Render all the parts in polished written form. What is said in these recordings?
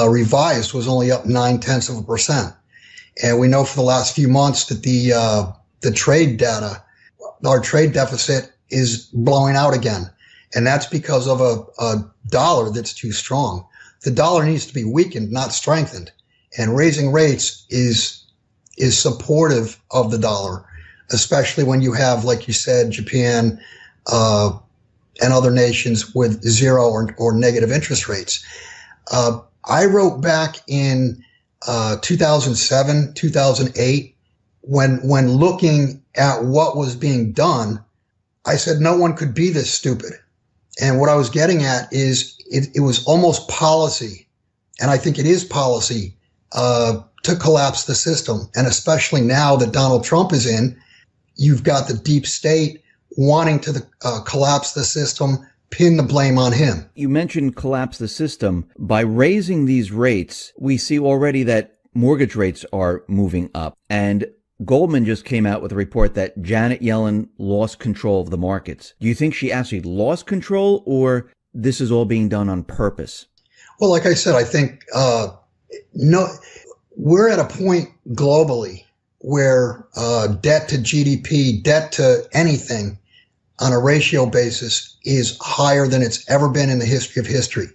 revised was only up 0.9%. And we know for the last few months that the trade data, our trade deficit is blowing out again. And that's because of a dollar that's too strong. The dollar needs to be weakened, not strengthened. And raising rates is supportive of the dollar, especially when you have, like you said, Japan and other nations with zero or negative interest rates. I wrote back in 2007, 2008, when looking at what was being done, I said no one could be this stupid. And what I was getting at is it was almost policy, and I think it is policy, to collapse the system. And especially now that Donald Trump is in, you've got the deep state wanting to collapse the system, pin the blame on him. You mentioned collapse the system. By raising these rates, we see already that mortgage rates are moving up. And Goldman just came out with a report that Janet Yellen lost control of the markets. Do you think she actually lost control, or this is all being done on purpose? Well, like I said, I think no, we're at a point globally where debt to GDP, debt to anything on a ratio basis is higher than it's ever been in the history of history.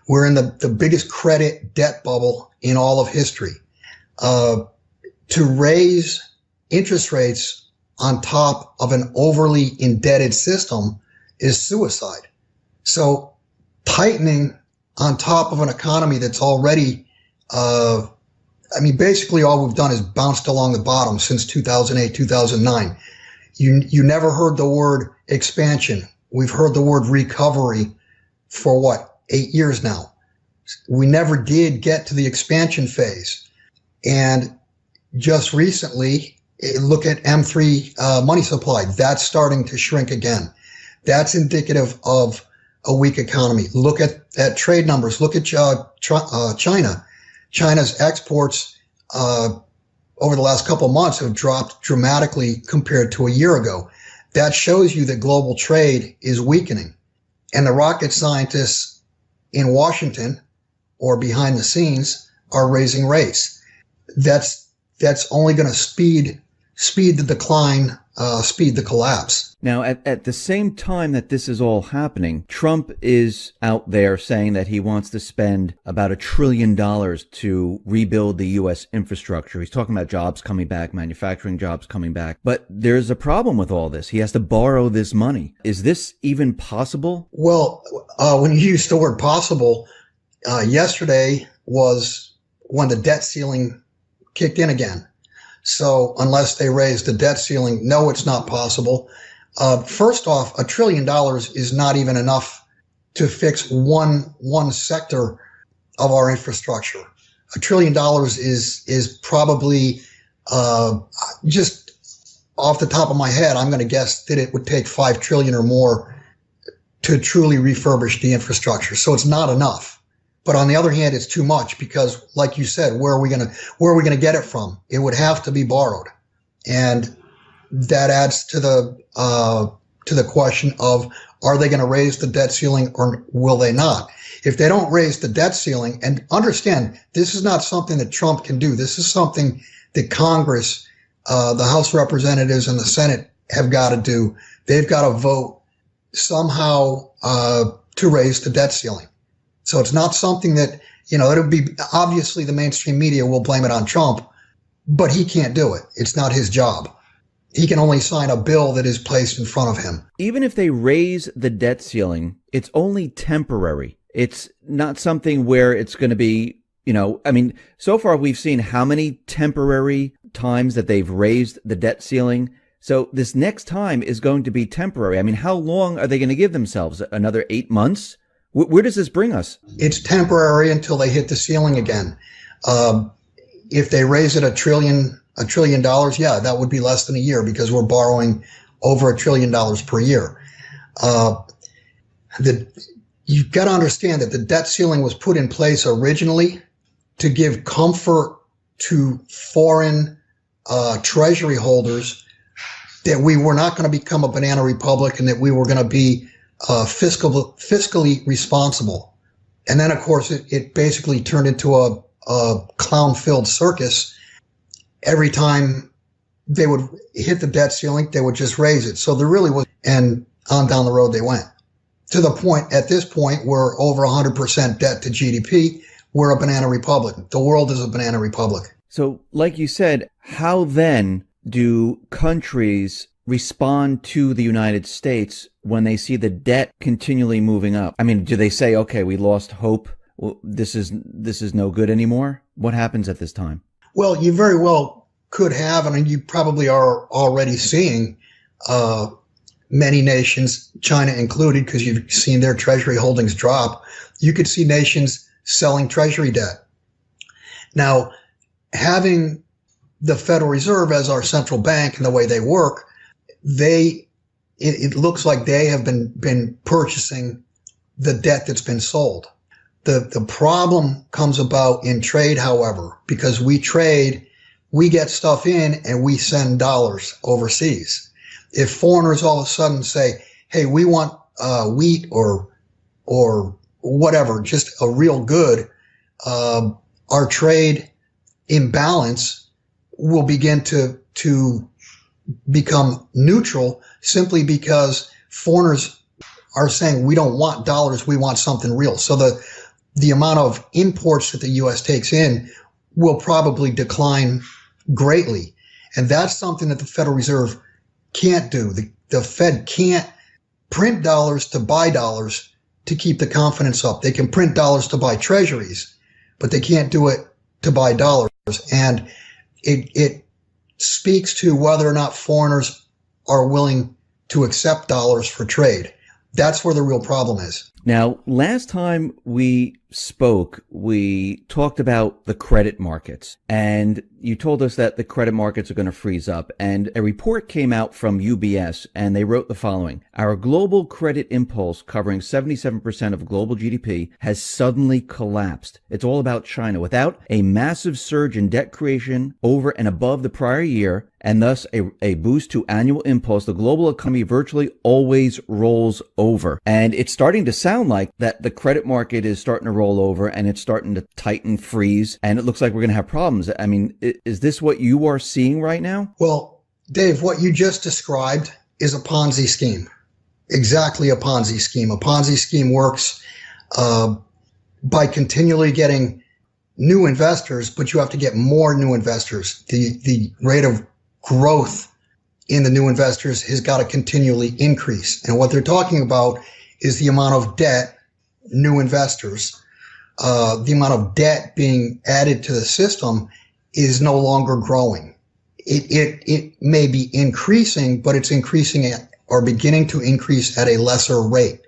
We're in the biggest credit debt bubble in all of history. To raise interest rates on top of an overly indebted system is suicide. So tightening on top of an economy that's already, basically all we've done is bounced along the bottom since 2008, 2009. You never heard the word expansion. We've heard the word recovery for 8 years now. We never did get to the expansion phase. And just recently, look at M3 money supply. That's starting to shrink again. That's indicative of a weak economy. Look at trade numbers. Look at China. China's exports over the last couple of months have dropped dramatically compared to a year ago. That shows you that global trade is weakening. And the rocket scientists in Washington or behind the scenes are raising rates. That's only going to speed the decline, speed the collapse. Now, at the same time that this is all happening, Trump is out there saying that he wants to spend about $1 trillion to rebuild the U.S. infrastructure. He's talking about jobs coming back, manufacturing jobs coming back. But there's a problem with all this. He has to borrow this money. Is this even possible? Well, when you use the word possible, yesterday was when the debt ceiling kicked in again. So unless they raise the debt ceiling, no, it's not possible. First off, $1 trillion is not even enough to fix one sector of our infrastructure. $1 trillion is probably, just off the top of my head, I'm going to guess that it would take 5 trillion or more to truly refurbish the infrastructure. So it's not enough. But on the other hand, it's too much because, like you said, where are we going to get it from? It would have to be borrowed. And that adds to the question of, are they going to raise the debt ceiling or will they not? If they don't raise the debt ceiling, and understand, this is not something that Trump can do. This is something that Congress, the House of Representatives and the Senate have got to do. They've got to vote somehow to raise the debt ceiling. So it's not something that, it'll be, obviously the mainstream media will blame it on Trump, but he can't do it. It's not his job. He can only sign a bill that is placed in front of him. Even if they raise the debt ceiling, it's only temporary. It's not something where it's going to be, so far we've seen how many temporary times that they've raised the debt ceiling. So this next time is going to be temporary. How long are they going to give themselves? Another 8 months? Where does this bring us? It's temporary until they hit the ceiling again. If they raise it $1 trillion, yeah, that would be less than a year because we're borrowing over $1 trillion per year. You've got to understand that the debt ceiling was put in place originally to give comfort to foreign treasury holders that we were not going to become a banana republic and that we were going to be fiscally responsible. And then, of course, it basically turned into a clown-filled circus. Every time they would hit the debt ceiling, they would just raise it. So there really was, and on down the road they went. To the point, at this point, we're over 100% debt to GDP. We're a banana republic. The world is a banana republic. So, like you said, how then do countries respond to the United States when they see the debt continually moving up? I mean, do they say, okay, we lost hope, well, this is no good anymore? What happens at this time? Well, you very well could have, and you probably are already seeing many nations, China included, because you've seen their treasury holdings drop. You could see nations selling treasury debt. Now, having the Federal Reserve as our central bank and the way they work, it looks like they have been purchasing the debt that's been sold. The problem comes about in trade, however, because we trade, we get stuff in and we send dollars overseas. If foreigners all of a sudden say, hey, we want wheat or whatever, just a real good, our trade imbalance will begin to become neutral simply because foreigners are saying we don't want dollars, we want something real. So the amount of imports that the U.S. takes in will probably decline greatly. And that's something that the Federal Reserve can't do. The Fed can't print dollars to buy dollars to keep the confidence up. They can print dollars to buy treasuries, but they can't do it to buy dollars. And it speaks to whether or not foreigners are willing to accept dollars for trade. That's where the real problem is. Now, last time we spoke, we talked about the credit markets, and you told us that the credit markets are going to freeze up. And a report came out from UBS, and they wrote the following: our global credit impulse, covering 77% of global GDP, has suddenly collapsed. It's all about China. Without a massive surge in debt creation over and above the prior year, and thus a boost to annual impulse, the global economy virtually always rolls over. And it's starting to sound like that the credit market is starting to roll over, and it's starting to tighten, freeze, and it looks like we're going to have problems. I mean, is this what you are seeing right now? Well, Dave, what you just described is a Ponzi scheme. Exactly a Ponzi scheme. A Ponzi scheme works by continually getting new investors, but you have to get more new investors. The rate of growth in the new investors has got to continually increase. And what they're talking about is the amount of debt, new investors, the amount of debt being added to the system is no longer growing. It may be increasing, but it's increasing or beginning to increase at a lesser rate.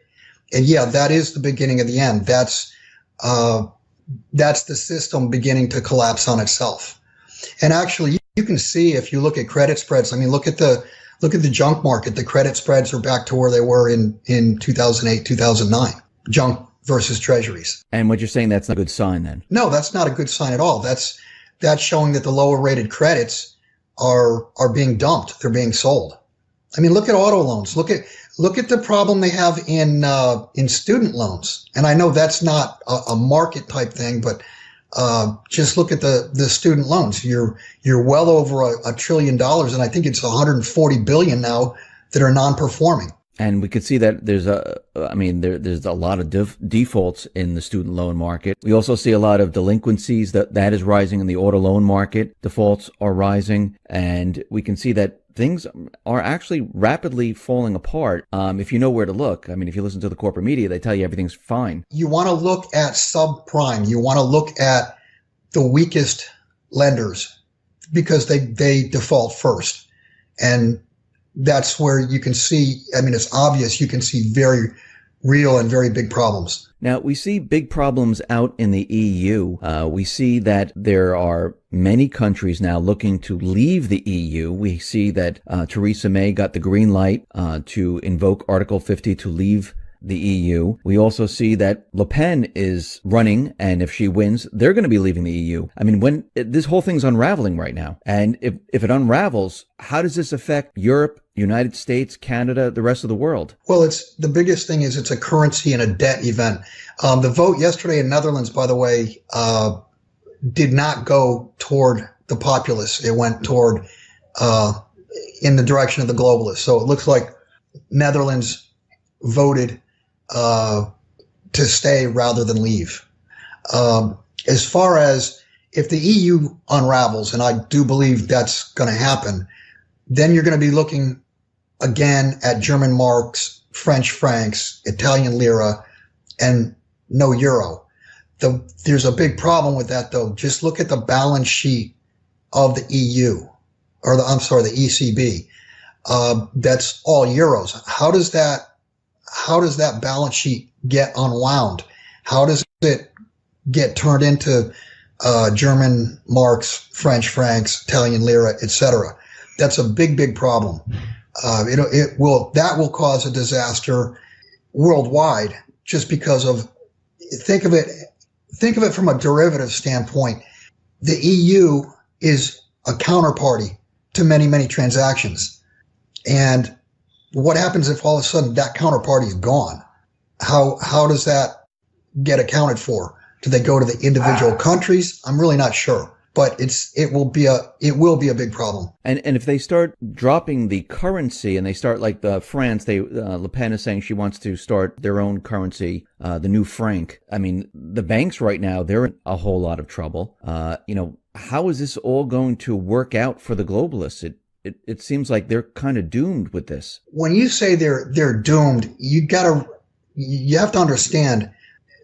And yeah, that is the beginning of the end. That's the system beginning to collapse on itself. And actually, you can see if you look at credit spreads. I mean, look at the junk market. The credit spreads are back to where they were in 2008, 2009. Junk versus treasuries. And what you're saying, that's not a good sign then? No, that's not a good sign at all. That's showing that the lower rated credits are being dumped. They're being sold. I mean, look at auto loans. Look at the problem they have in student loans. And I know that's not a market type thing, but just look at the student loans. You're well over $1 trillion, and I think it's 140 billion now that are non-performing. And we could see that there's a lot of defaults in the student loan market. We also see a lot of delinquencies that is rising in the auto loan market. Defaults are rising, and we can see that things are actually rapidly falling apart. If you know where to look. I mean, if you listen to the corporate media, they tell you everything's fine. You want to look at subprime. You want to look at the weakest lenders because they default first. And that's where you can see, I mean, it's obvious, you can see very real and very big problems. Now, we see big problems out in the EU. We see that there are many countries now looking to leave the EU. We see that Theresa May got the green light to invoke Article 50 to leave the EU. We also see that Le Pen is running, and if she wins, they're going to be leaving the EU. I mean, this whole thing's unraveling right now. And if it unravels, how does this affect Europe United States, Canada, the rest of the world? Well, the biggest thing is it's a currency and a debt event. The vote yesterday in Netherlands, by the way, did not go toward the populace. It went toward in the direction of the globalists. So it looks like Netherlands voted to stay rather than leave. As far as if the EU unravels, and I do believe that's going to happen, then you're going to be looking again at German marks, French francs, Italian lira, and no euro. There's a big problem with that, though. Just look at the balance sheet of the EU, or the ECB. That's all euros. How does that balance sheet get unwound? How does it get turned into German marks, French francs, Italian lira, etc.? That's a big problem. That will cause a disaster worldwide, just because of, think of it from a derivative standpoint. The EU is a counterparty to many transactions. And what happens if all of a sudden that counterparty is gone? How does that get accounted for? Do they go to the individual countries? I'm really not sure. But it will be a big problem. And if they start dropping the currency, and they start like France, Le Pen is saying she wants to start their own currency, the new franc. I mean, the banks right now, they're in a whole lot of trouble. How is this all going to work out for the globalists? It seems like they're kind of doomed with this. When you say they're doomed, you have to understand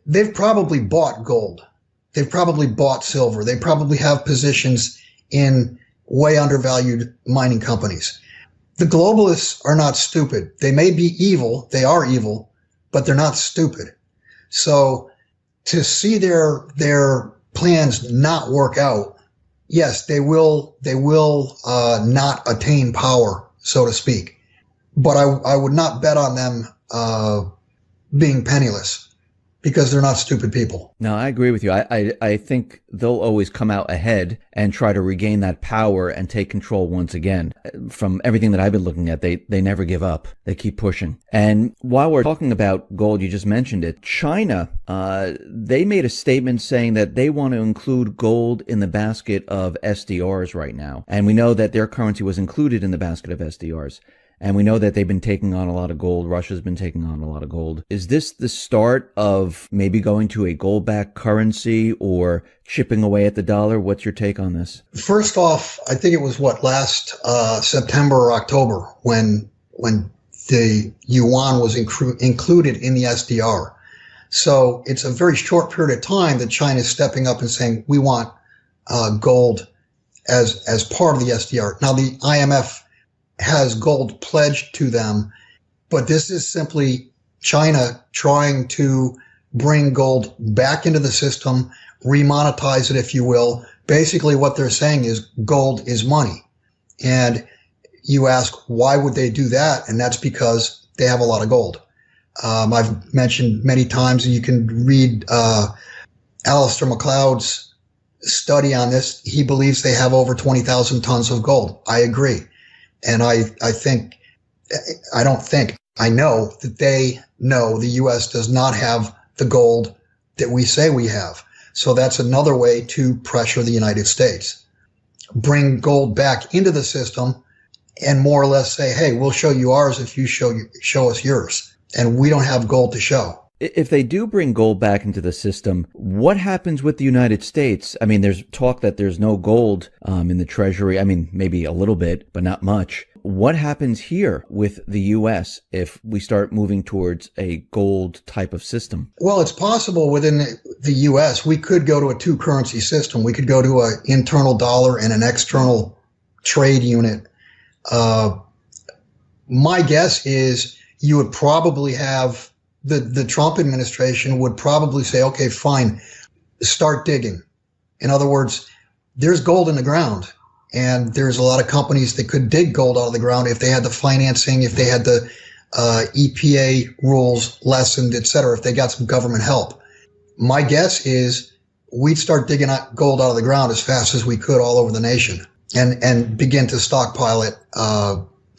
they've probably bought gold. They've probably bought silver. They probably have positions in way undervalued mining companies. The globalists are not stupid. They may be evil. They are evil, but they're not stupid. So to see their plans not work out, yes, they will not attain power, so to speak. But I would not bet on them being penniless, because they're not stupid people. No, I agree with you. I think they'll always come out ahead and try to regain that power and take control once again. From everything that I've been looking at, they never give up. They keep pushing. And while we're talking about gold, you just mentioned it, China, they made a statement saying that they want to include gold in the basket of SDRs right now. And we know that their currency was included in the basket of SDRs. And we know that they've been taking on a lot of gold. Russia's been taking on a lot of gold. Is this the start of maybe going to a gold-backed currency or chipping away at the dollar? What's your take on this? First off, I think it was last September or October when the yuan was included in the SDR. So it's a very short period of time that China is stepping up and saying, we want gold as part of the SDR. Now, the IMF has gold pledged to them, but this is simply China trying to bring gold back into the system, remonetize it, if you will. Basically, what they're saying is gold is money. And you ask, why would they do that? And that's because they have a lot of gold. I've mentioned many times, and you can read Alistair MacLeod's study on this. He believes they have over 20,000 tons of gold. I agree. And I know that they know the U.S. does not have the gold that we say we have. So that's another way to pressure the United States. Bring gold back into the system and more or less say, hey, we'll show you ours if you show us yours. And we don't have gold to show. If they do bring gold back into the system, what happens with the United States? I mean, there's talk that there's no gold in the Treasury. I mean, maybe a little bit, but not much. What happens here with the U.S. if we start moving towards a gold type of system? Well, it's possible within the U.S. we could go to a two-currency system. We could go to an internal dollar and an external trade unit. My guess is you would probably have the Trump administration would probably say, okay, fine, start digging. In other words, there's gold in the ground, and there's a lot of companies that could dig gold out of the ground if they had the financing, if they had the EPA rules lessened, et cetera, if they got some government help. My guess is we'd start digging gold out of the ground as fast as we could all over the nation and begin to stockpile it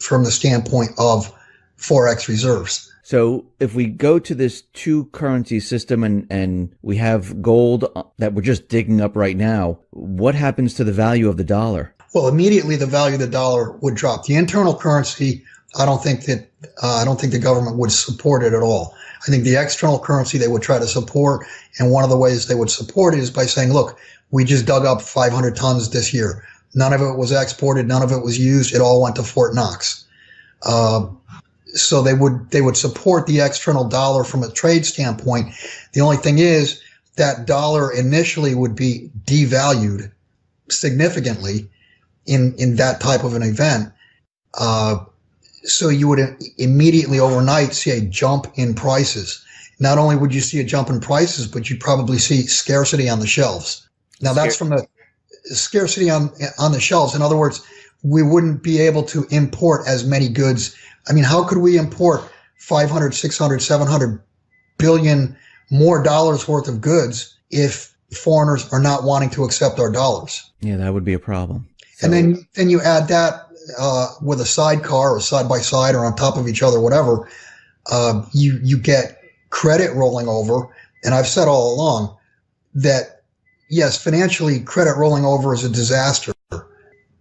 from the standpoint of Forex reserves. So if we go to this two currency system and we have gold that we're just digging up right now, what happens to the value of the dollar? Well, immediately the value of the dollar would drop. The internal currency, I don't think the government would support it at all. I think the external currency they would try to support, and one of the ways they would support it is by saying, look, we just dug up 500 tons this year. None of it was exported. None of it was used. It all went to Fort Knox. So they would support the external dollar from a trade standpoint. The only thing is that dollar initially would be devalued significantly in that type of an event. So you would immediately overnight see a jump in prices. Not only would you see a jump in prices, but you'd probably see scarcity on the shelves. Now that's from the scarcity on the shelves. In other words, we wouldn't be able to import as many goods. I mean, how could we import 500, 600, 700 billion more dollars worth of goods if foreigners are not wanting to accept our dollars? Yeah, that would be a problem. So, and then you add that with a sidecar or side by side or on top of each other, whatever, you get credit rolling over. And I've said all along that, yes, financially, credit rolling over is a disaster.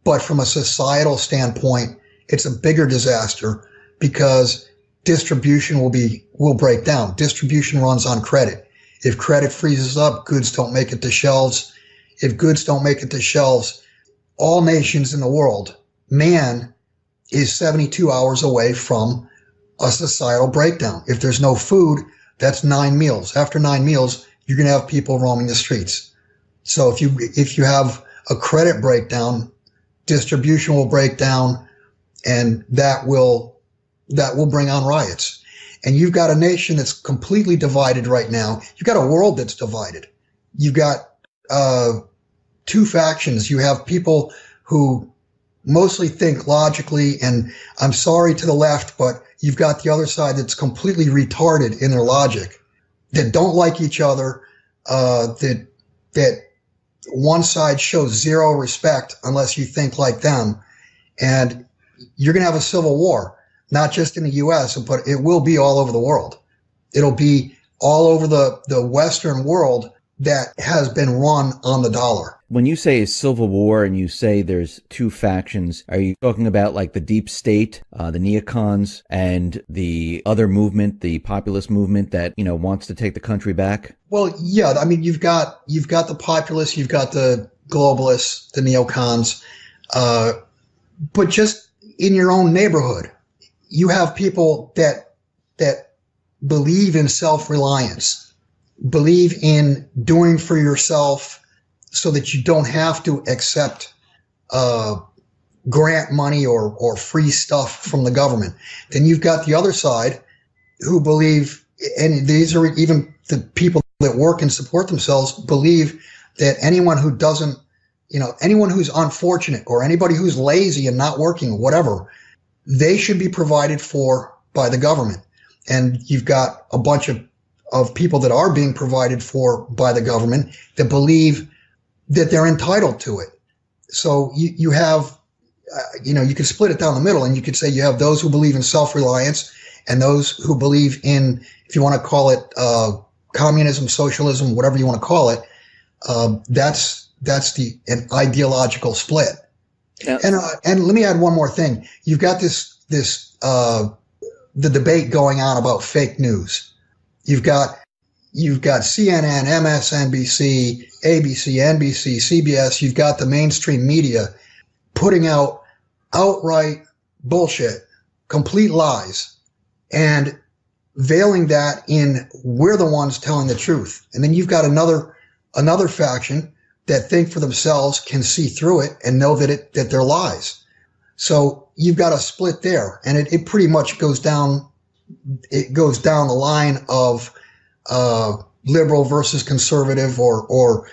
But from a societal standpoint, it's a bigger disaster because distribution will break down. Distribution runs on credit. If credit freezes up, goods don't make it to shelves. If goods don't make it to shelves, all nations in the world, man is 72 hours away from a societal breakdown. If there's no food, that's 9 meals. After 9 meals, you're going to have people roaming the streets. So if you have a credit breakdown, distribution will break down, and that will bring on riots. And you've got a nation that's completely divided right now. You've got a world that's divided. You've got two factions. You have people who mostly think logically, and I'm sorry to the left, but you've got the other side that's completely retarded in their logic, that don't like each other, that one side shows zero respect unless you think like them. And you're going to have a civil war, not just in the U.S., but it will be all over the world. It'll be all over the Western world that has been run on the dollar. When you say a civil war and you say there's two factions, are you talking about like the deep state, the neocons, and the other movement, the populist movement that, wants to take the country back? Well, yeah. I mean, you've got the populists, you've got the globalists, the neocons, but just in your own neighborhood, you have people that believe in self-reliance, believe in doing for yourself so that you don't have to accept grant money or free stuff from the government. Then you've got the other side who believe, and these are even the people that work and support themselves, believe that anyone who doesn't, anyone who's unfortunate or anybody who's lazy and not working, whatever, they should be provided for by the government. And you've got a bunch of people that are being provided for by the government that believe that they're entitled to it. So you have, you could split it down the middle, and you could say you have those who believe in self-reliance and those who believe in, if you want to call it communism, socialism, whatever you want to call it, that's an ideological split. Yeah. And let me add one more thing. You've got the debate going on about fake news. You've got CNN, MSNBC, ABC, NBC, CBS. You've got the mainstream media putting out outright bullshit, complete lies, and veiling that in we're the ones telling the truth. And then you've got another faction that think for themselves, can see through it and know that they're lies. So you've got a split there, and it pretty much goes down. It goes down the line of liberal versus conservative, or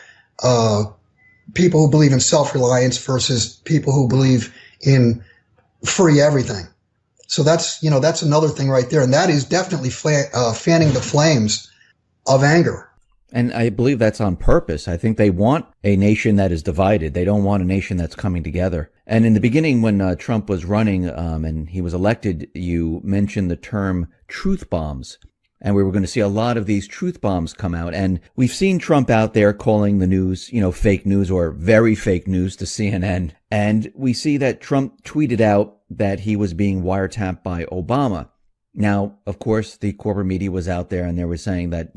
people who believe in self-reliance versus people who believe in free everything. So that's another thing right there, and that is definitely fanning the flames of anger. And I believe that's on purpose. I think they want a nation that is divided. They don't want a nation that's coming together. And in the beginning, when Trump was running and he was elected, you mentioned the term truth bombs. And we were going to see a lot of these truth bombs come out. And we've seen Trump out there calling the news, fake news or very fake news to CNN. And we see that Trump tweeted out that he was being wiretapped by Obama. Now, of course, the corporate media was out there and they were saying that,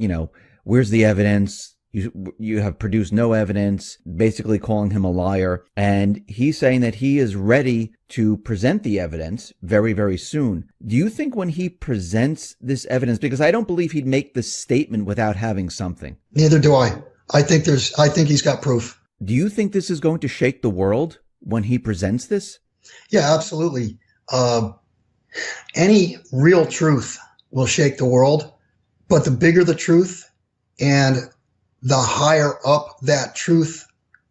where's the evidence? You have produced no evidence, basically calling him a liar. And he's saying that he is ready to present the evidence very, very soon. Do you think when he presents this evidence, because I don't believe he'd make this statement without having something. Neither do I. I think he's got proof. Do you think this is going to shake the world when he presents this? Yeah, absolutely. Any real truth will shake the world, but the bigger the truth and the higher up that truth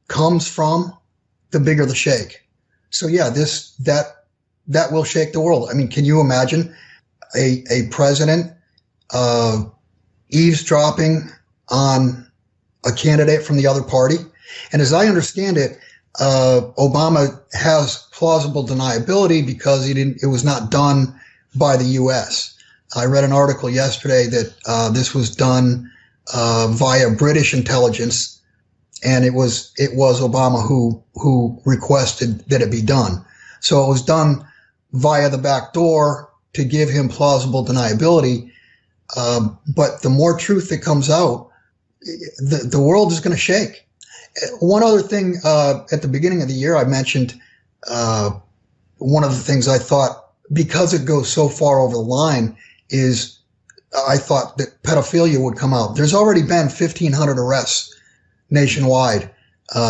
comes from, the bigger the shake. So yeah, that will shake the world. I mean, can you imagine a president eavesdropping on a candidate from the other party? And as I understand it, Obama has plausible deniability because it was not done by the U.S. I read an article yesterday that this was done via British intelligence, and it was Obama who requested that it be done. So it was done via the back door to give him plausible deniability. But the more truth that comes out, the world is going to shake. One other thing, at the beginning of the year, I mentioned one of the things I thought, because it goes so far over the line, is I thought that pedophilia would come out. There's already been 1,500 arrests nationwide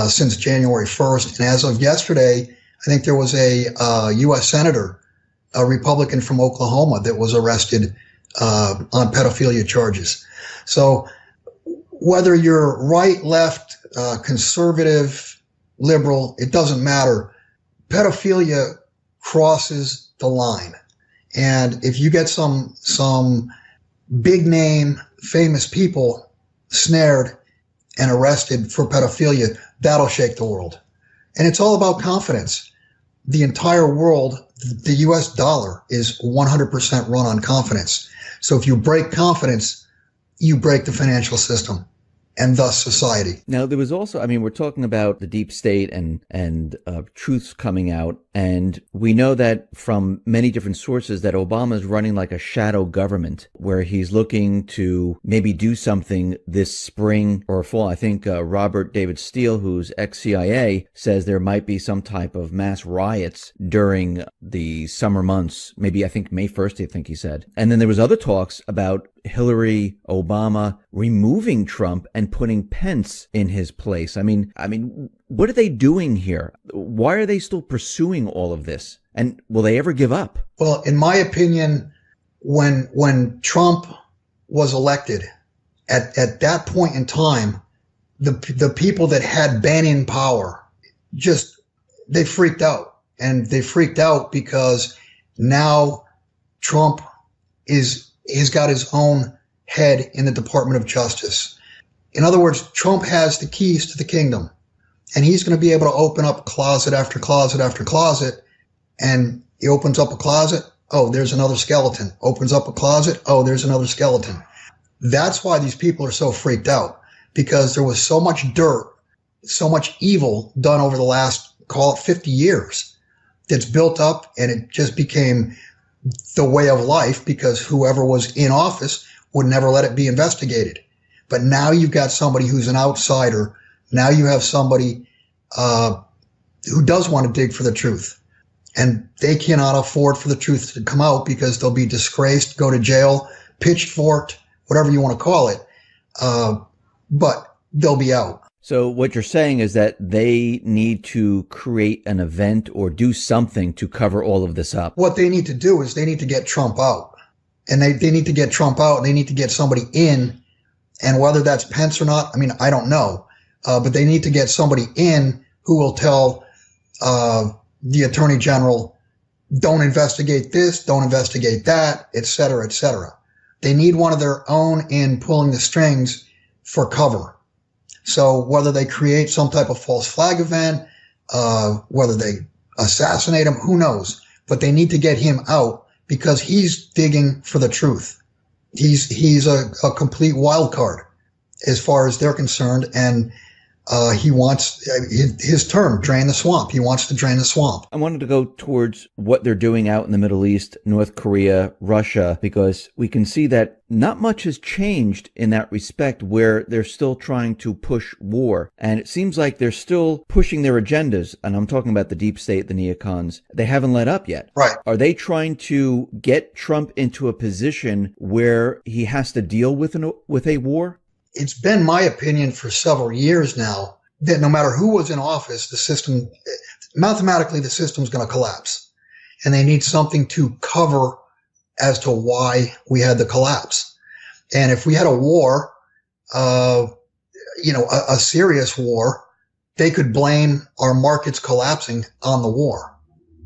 since January 1st. And as of yesterday, I think there was a U.S. senator, a Republican from Oklahoma, that was arrested on pedophilia charges. So whether you're right, left, conservative, liberal, it doesn't matter. Pedophilia crosses the line. And if you get some big name, famous people snared and arrested for pedophilia, that'll shake the world. And it's all about confidence. The entire world, the US dollar is 100% run on confidence. So if you break confidence, you break the financial system and thus society. Now, there was also, we're talking about the deep state and truths coming out. And we know that from many different sources that Obama is running like a shadow government where he's looking to maybe do something this spring or fall. I think Robert David Steele, who's ex-CIA, says there might be some type of mass riots during the summer months. Maybe I think May 1st, I think he said. And then there was other talks about Hillary, Obama removing Trump and putting Pence in his place. I mean, what are they doing here? Why are they still pursuing all of this? And will they ever give up? Well, in my opinion, when Trump was elected, at that point in time, the people that had been in power they freaked out. And they freaked out because now Trump he's got his own head in the Department of Justice. In other words, Trump has the keys to the kingdom, and he's going to be able to open up closet after closet after closet. And he opens up a closet. Oh, there's another skeleton. Opens up a closet. Oh, there's another skeleton. That's why these people are so freaked out, because there was so much dirt, so much evil done over the last, call it 50 years, that's built up, and it just became the way of life because whoever was in office would never let it be investigated. But now you've got somebody who's an outsider. Now you have somebody who does want to dig for the truth. And they cannot afford for the truth to come out because they'll be disgraced, go to jail, pitchforked, whatever you want to call it. But they'll be out. So what you're saying is that they need to create an event or do something to cover all of this up. What they need to do is they need to get Trump out. And they need to get Trump out, and they need to get somebody in. And whether that's Pence or not, I don't know. But they need to get somebody in who will tell the Attorney General, don't investigate this, don't investigate that, et cetera, et cetera. They need one of their own in pulling the strings for cover. So whether they create some type of false flag event, whether they assassinate him, who knows? But they need to get him out because he's digging for the truth. He's a complete wild card as far as they're concerned, and he wants his term, drain the swamp. He wants to drain the swamp. I wanted to go towards what they're doing out in the Middle East, North Korea, Russia, because we can see that not much has changed in that respect, where they're still trying to push war. And it seems like they're still pushing their agendas. And I'm talking about the deep state, the neocons. They haven't let up yet. Right. Are they trying to get Trump into a position where he has to deal with a war? It's been my opinion for several years now that no matter who was in office, the system, mathematically, the system's going to collapse. And they need something to cover as to why we had the collapse. And if we had a war, a serious war, they could blame our markets collapsing on the war.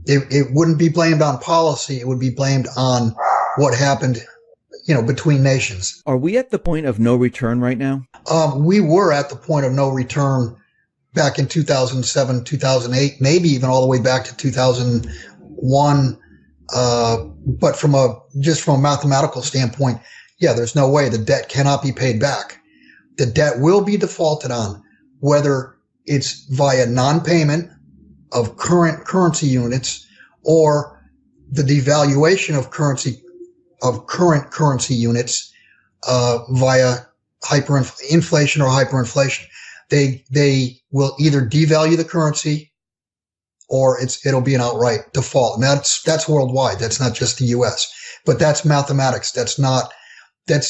It wouldn't be blamed on policy. It would be blamed on what happened between nations. Are we at the point of no return right now? We were at the point of no return back in 2007, 2008, maybe even all the way back to 2001. But from a mathematical standpoint, yeah, there's no way. The debt cannot be paid back. The debt will be defaulted on, whether it's via non-payment of current currency units or the devaluation of current currency units via inflation or hyperinflation. They will either devalue the currency or it'll be an outright default. And that's worldwide. That's not just the US. But that's mathematics. That's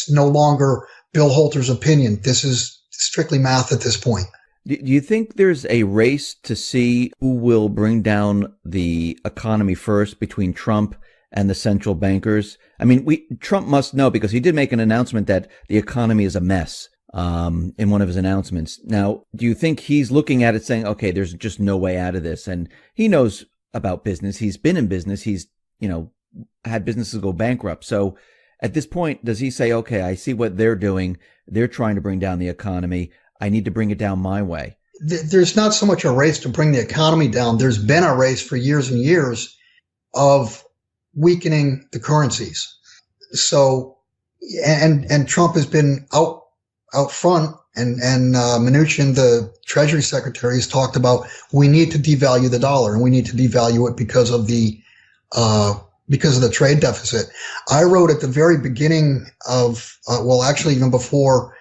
no longer Bill Holter's opinion. This is strictly math at this point. Do you think there's a race to see who will bring down the economy first between Trump and the central bankers? I mean, Trump must know, because he did make an announcement that the economy is a mess in one of his announcements. Now, do you think he's looking at it saying, okay, there's just no way out of this? And he knows about business. He's been in business. He's, had businesses go bankrupt. So at this point, does he say, okay, I see what they're doing. They're trying to bring down the economy. I need to bring it down my way. There's not so much a race to bring the economy down. There's been a race for years and years of weakening the currencies. So, and Trump has been out front, and Mnuchin, the Treasury Secretary, has talked about we need to devalue the dollar, and we need to devalue it because of the trade deficit. I wrote at the very beginning of, actually even before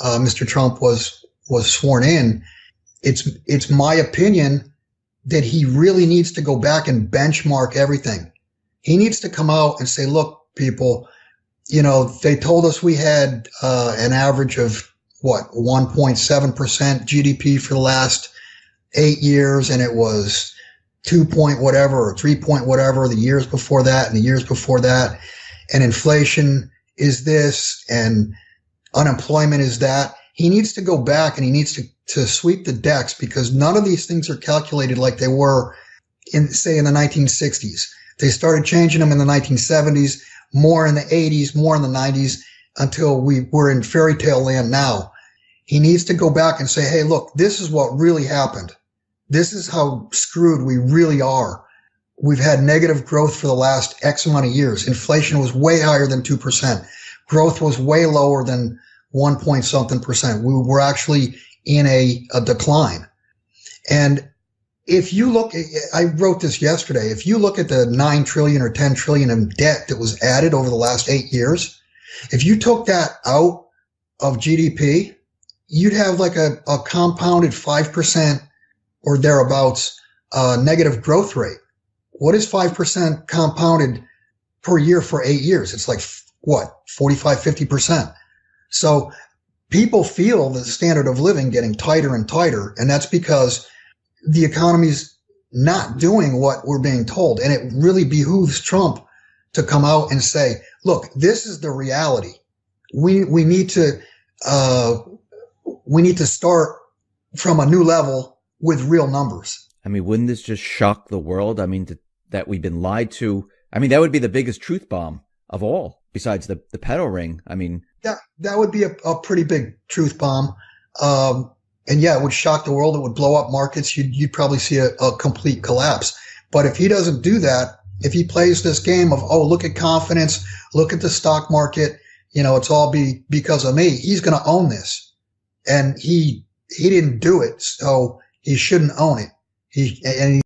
Mr. Trump was sworn in, it's my opinion that he really needs to go back and benchmark everything. He needs to come out and say, look, people, they told us we had an average of 1.7% GDP for the last 8 years, and it was 2 point whatever or 3 point whatever the years before that and the years before that, and inflation is this and unemployment is that. He needs to go back and he needs to sweep the decks, because none of these things are calculated like they were in the 1960s. They started changing them in the 1970s, more in the 80s, more in the 90s, until we're in fairy tale land now. He needs to go back and say, hey, look, this is what really happened. This is how screwed we really are. We've had negative growth for the last X amount of years. Inflation was way higher than 2%. Growth was way lower than 1 point something percent. We were actually in a decline. And if you look, I wrote this yesterday, if you look at the 9 trillion or 10 trillion in debt that was added over the last 8 years, if you took that out of GDP, you'd have like a compounded 5% or thereabouts negative growth rate. What is 5% compounded per year for 8 years? It's like, 45, 50%. So people feel the standard of living getting tighter and tighter, and that's because the economy's not doing what we're being told. And it really behooves Trump to come out and say, look, this is the reality. We need to start from a new level with real numbers. I mean, wouldn't this just shock the world? I mean, that we've been lied to. I mean, that would be the biggest truth bomb of all, besides the pedo ring. I mean, that would be a pretty big truth bomb. And yeah, it would shock the world. It would blow up markets. You'd probably see a complete collapse. But if he doesn't do that, if he plays this game of, oh, look at confidence, look at the stock market, it's all because of me, he's going to own this. And he didn't do it, so he shouldn't own it.